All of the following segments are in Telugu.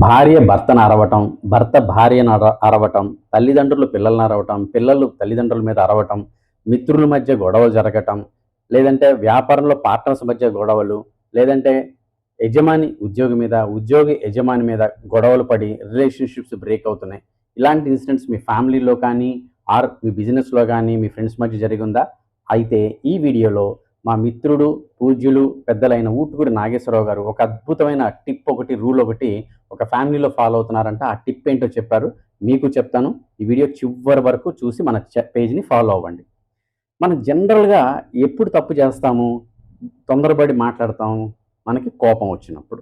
భార్య భర్తను అరవటం, భర్త భార్యను అరవటం, తల్లిదండ్రులు పిల్లల్ని అరవటం, పిల్లలు తల్లిదండ్రుల మీద అరవటం, మిత్రుల మధ్య గొడవలు జరగటం, లేదంటే వ్యాపారంలో పార్ట్నర్స్ మధ్య గొడవలు, లేదంటే యజమాని ఉద్యోగి మీద, ఉద్యోగి యజమాని మీద గొడవలు పడి రిలేషన్‌షిప్స్ బ్రేక్ అవుతున్నాయి. ఇలాంటి ఇన్సిడెంట్స్ మీ ఫ్యామిలీలో కానీ, ఆర్ మీ బిజినెస్‌లో గానీ, మీ ఫ్రెండ్స్ మధ్య జరిగుందా? అయితే ఈ వీడియోలో మా మిత్రుడు, పూజ్యులు, పెద్దలైన ఊటుకూరి నాగేశ్వరరావు గారు ఒక అద్భుతమైన టిప్ ఒకటి, రూల్ ఒకటి ఒక ఫ్యామిలీలో ఫాలో అవుతున్నారంట. ఆ టిప్ ఏంటో చెప్పారు. మీకు చెప్తాను. ఈ వీడియో చివరి వరకు చూసి మన పేజ్‌ని ఫాలో అవ్వండి. మనం జనరల్‌గా ఎప్పుడు తప్పు చేస్తాము? తొందరపడి మాట్లాడతాము. మనకి కోపం వచ్చినప్పుడు.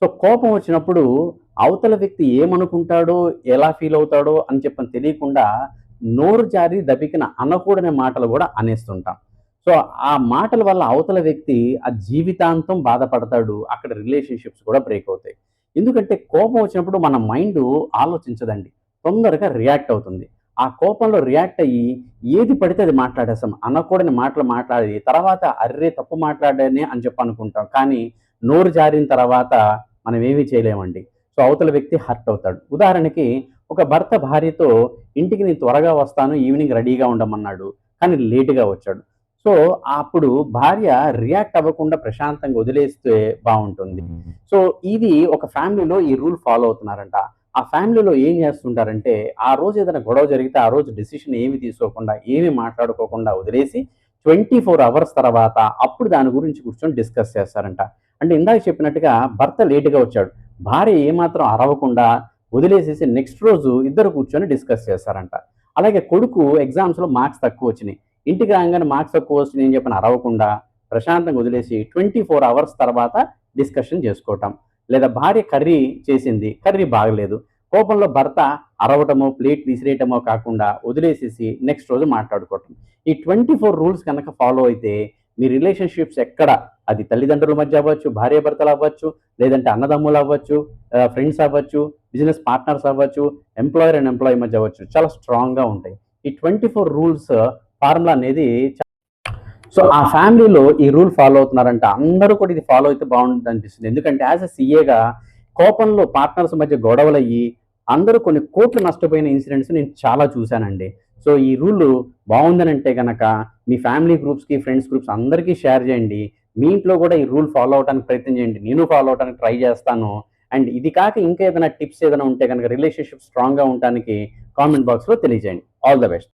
సో, కోపం వచ్చినప్పుడు అవతల వ్యక్తి ఏమనుకుంటాడో, ఎలా ఫీల్ అవుతాడో అని చెప్పని తెలియకుండా నోరు జారి దబికిన అనకూడని మాటలు గూడా అనేస్తుంటాం. సో, ఆ మాటల వల్ల అవతల వ్యక్తి ఆ జీవితాంతం బాధపడతాడు. అక్కడ రిలేషన్‌షిప్స్ కూడా బ్రేక్ అవుతాయి. ఎందుకంటే కోపం వచ్చినప్పుడు మన మైండు ఆలోచించదండి. తొందరగా రియాక్ట్ అవుతుంది. ఆ కోపంలో రియాక్ట్ అయ్యి ఏది పడితే అది మాట్లాడేస్తాం. అనకూడని మాటలు మాట్లాడి తర్వాత అర్రె! తప్పు మాట్లాడానే అని చెప్పి అనుకుంటాం. కానీ నోరు జారిన తర్వాత మనం ఏమీ చేయలేమండి. సో, అవతల వ్యక్తి హర్ట్ అవుతాడు. ఉదాహరణకి ఒక భర్త భార్యతో ఇంటికి నేను త్వరగా వస్తాను, ఈవినింగ్ రెడీగా ఉండమన్నాడు. కానీ లేట్‌గా వచ్చాడు. సో, అప్పుడు భార్య రియాక్ట్ అవ్వకుండా ప్రశాంతంగా వదిలేస్తే బావుంటుంది. సో, ఇది ఒక ఫ్యామిలీలో ఈ రూల్ ఫాలో అవుతున్నారంట. ఆ ఫ్యామిలీలో ఏం చేస్తుంటారంటే, ఆ రోజు ఏదైనా గొడవ జరిగితే, ఆ రోజు డెసిషన్ ఏమి తీసుకోకుండా, ఏమి మాట్లాడుకోకుండా వదిలేసి 24 అవర్స్ తర్వాత అప్పుడు దాని గురించి కూర్చొని డిస్కస్ చేస్తారంట. అంటే ఇందాక చెప్పినట్టుగా భర్త లేట్‌గా వచ్చాడు. భార్య ఏమాత్రం అరవకుండా వదిలేసేసి నెక్స్ట్ రోజు ఇద్దరు కూర్చొని డిస్కస్ చేస్తారంట. అలాగే కొడుకు ఎగ్జామ్స్‌లో మార్క్స్ తక్కువొచ్చినాయి. ఇంటికి రాంగానే మార్క్స్ తక్కువొచ్చినాయి అని చెప్పని అరవకుండా ప్రశాంతంగా వదిలేసి 24 అవర్స్ తర్వాత డిస్కషన్ చేసుకోవటం. లేదా భార్య కర్రీ చేసింది. కర్రీ బాగలేదు. కోపంలో భర్త అరవటమో, ప్లేట్ విసిరేయటమో కాకుండా వదిలేసేసి నెక్స్ట్ రోజు మాట్లాడుకోవటం. ఈ 24 రూల్స్ గనక ఫాలో అయితే మీ రిలేషన్‌షిప్స్ ఎక్కడ అది తల్లిదండ్రుల మధ్య అవ్వచ్చు, భార్యాభర్తలు అవ్వచ్చు, లేదంటే అన్నదమ్ములు అవ్వచ్చు, ఫ్రెండ్స్ అవ్వచ్చు, బిజినెస్ పార్ట్నర్స్ అవ్వచ్చు, ఎంప్లాయర్ అండ్ ఎంప్లాయీ మధ్య అవ్వచ్చు. చాలా స్ట్రాంగ్‌గా ఉంటాయి. ఈ 24 రూల్స్ ఫార్ములా అనేది సో, ఆ ఫ్యామిలీలో ఈ రూల్ ఫాలో అవుతున్నారంట. అందరూ కూడా ఇది ఫాలో అయితే బావుంటదనిపిస్తుంది. ఎందుకంటే యాస్ ఎ సీఏగా కోపంలో పార్ట్నర్స్ మధ్య గొడవలయ్యి, అందరూ కొన్ని కోట్లు నష్టపోయిన ఇన్సిడెంట్స్ నేను చాలా చూశానండి. సో, ఈ రూలు బావుందనంటే గనక మీ ఫ్యామిలీ గ్రూప్స్‌కి, ఫ్రెండ్స్ గ్రూప్స్ అందరికీ షేర్ చేయండి. మీ ఇంట్లో కూడా ఈ రూల్ ఫాలో అవ్వడానికి ప్రయత్నం చేయండి. నేను ఫాలో అవ్వడానికి ట్రై చేస్తాను. అండ్ ఇది కాక ఇంకా ఏదైనా టిప్స్ ఏదైనా ఉంటే గనక రిలేషన్‌షిప్ స్ట్రాంగ్‌గా ఉండటానికి కామెంట్ బాక్స్‌లో తెలియజేయండి. All the best.